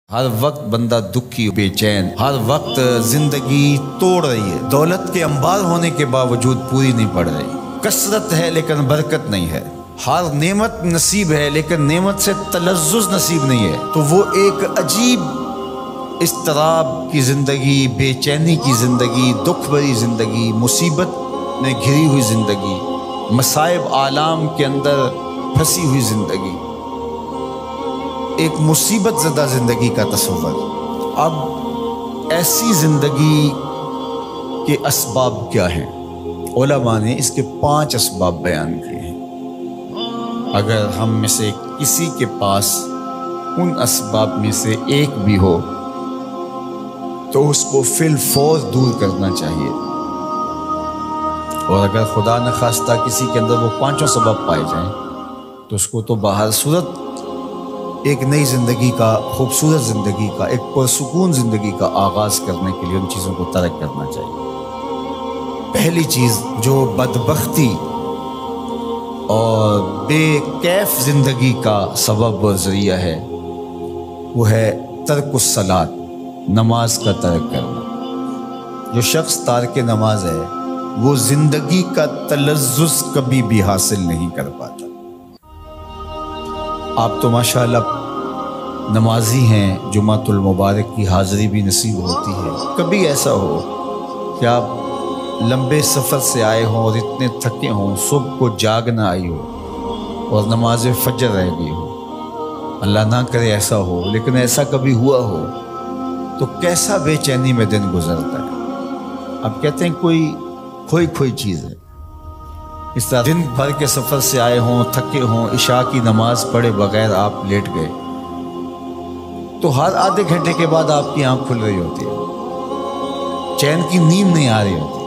ہر وقت بندہ دکھی بے چین، ہر وقت زندگی توڑ رہی ہے، دولت کے انبار ہونے کے باوجود پوری نہیں پڑ رہی، کثرت ہے لیکن برکت نہیں ہے، ہر نعمت نصیب ہے لیکن نعمت سے تلذذ نصیب نہیں ہے، تو وہ ایک عجیب اضطراب کی زندگی، بے چینی کی زندگی، دکھ بھری زندگی، مصیبت میں گھری ہوئی زندگی، مصائب آلام کے اندر پھنسی ہوئی زندگی، ایک مصیبت زدہ زندگی کا تصور۔ اب ایسی زندگی کے اسباب کیا ہیں؟ علماء نے اس کے 5 اسباب بیان کیے ہیں۔ اگر ہم میں سے کسی کے پاس ان اسباب میں سے ایک بھی ہو تو اس کو فی الفور دور کرنا چاہیے، اور اگر خدا نخواستہ کسی کے اندر وہ 5 سبب پائے جائیں تو اس کو تو بہر صورت ایک نئی زندگی کا، خوبصورت زندگی کا، ایک پرسکون زندگی کا آغاز کرنے کے لیے ان چیزوں کو ترک کرنا چاہیے۔ پہلی چیز جو بدبختی اور بے کیف زندگی کا سبب و ذریعہ ہے وہ ہے ترک الصلاۃ، نماز کا ترک کرنا۔ جو شخص تارک نماز ہے وہ زندگی کا تلذذ کبھی بھی حاصل نہیں کر پاتا۔ آپ تو ماشاءاللہ نمازی ہیں، جمعۃ المبارک کی حاضری بھی نصیب ہوتی ہے، کبھی ایسا ہو کہ آپ لمبے سفر سے آئے ہوں اور اتنے تھکے ہوں، صبح کو جاگ نہ آئی ہو اور نماز فجر رہ گئی ہو، اللہ نہ کرے ایسا ہو، لیکن ایسا کبھی ہوا ہو تو کیسا بے چینی میں دن گزرتا ہے۔ آپ کہتے ہیں کوئی کھوئی چیز ہے، اس طرح دن بھر کے سفر سے آئے ہوں، تھکے ہوں، عشاء کی نماز پڑھے بغیر آپ لیٹ گئے تو ہر آدھے گھنٹے کے بعد آپ کی آنکھ کھل رہی ہوتی ہے، چین کی نیند نہیں آ رہی ہوتی،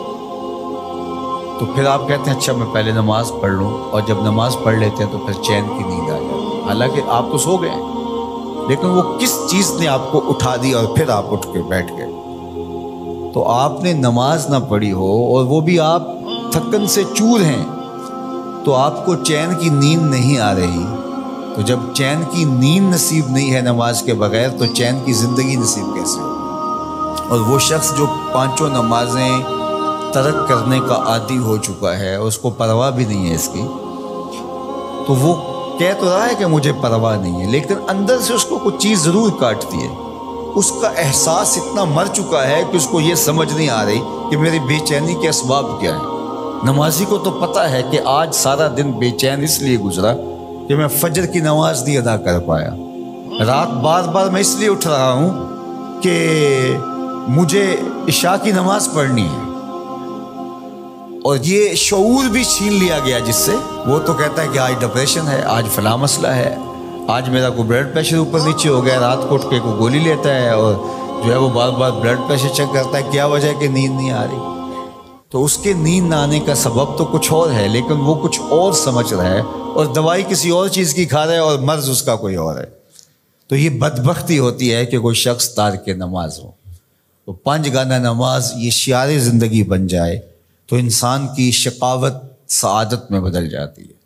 تو پھر آپ کہتے ہیں اچھا میں پہلے نماز پڑھ لوں، اور جب نماز پڑھ لیتے ہیں تو پھر چین کی نیند آ جاتی، حالانکہ آپ تو سو گئے لیکن وہ کس چیز نے آپ کو اٹھا دی اور پھر آپ اٹھ کے بیٹھ گئے؟ تو آپ نے نماز نہ پڑھی ہو اور وہ بھی آپ تھکن سے چور ہیں تو آپ کو چین کی نیند نہیں آ رہی، تو جب چین کی نیند نصیب نہیں ہے نماز کے بغیر تو چین کی زندگی نصیب کیسے ہوگی؟ اور وہ شخص جو 5 نمازیں ترک کرنے کا عادی ہو چکا ہے، اس کو پرواہ بھی نہیں ہے اس کی، تو وہ کہہ تو رہا ہے کہ مجھے پرواہ نہیں ہے، لیکن اندر سے اس کو کچھ چیز ضرور کاٹتی ہے، اس کا احساس اتنا مر چکا ہے کہ اس کو یہ سمجھ نہیں آ رہی کہ میری بے چینی کے اسباب کیا ہیں۔ نمازی کو تو پتہ ہے کہ آج سارا دن بے چین اس لیے گزرا کہ میں فجر کی نماز نہیں ادا کر پایا، رات بار میں اس لیے اٹھ رہا ہوں کہ مجھے عشاء کی نماز پڑھنی ہے، اور یہ شعور بھی چھین لیا گیا جس سے وہ تو کہتا ہے کہ آج ڈپریشن ہے، آج فلاں مسئلہ ہے، آج میرا کوئی بلڈ پریشر اوپر نیچے ہو گیا، رات کو اٹھ کے کوئی گولی لیتا ہے اور جو ہے وہ بار بلڈ پریشر چیک کرتا ہے، کیا وجہ ہے کہ نیند نہیں آ رہی؟ تو اس کے نیند نہ آنے کا سبب تو کچھ اور ہے، لیکن وہ کچھ اور سمجھ رہا ہے اور دوائی کسی اور چیز کی کھا رہا ہے اور مرض اس کا کوئی اور ہے۔ تو یہ بدبختی ہوتی ہے کہ کوئی شخص تارک نماز ہو، تو 5 گانا نماز یہ شعار زندگی بن جائے تو انسان کی شقاوت سعادت میں بدل جاتی ہے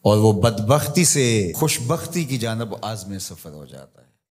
اور وہ بدبختی سے خوشبختی کی جانب عازم سفر ہو جاتا ہے۔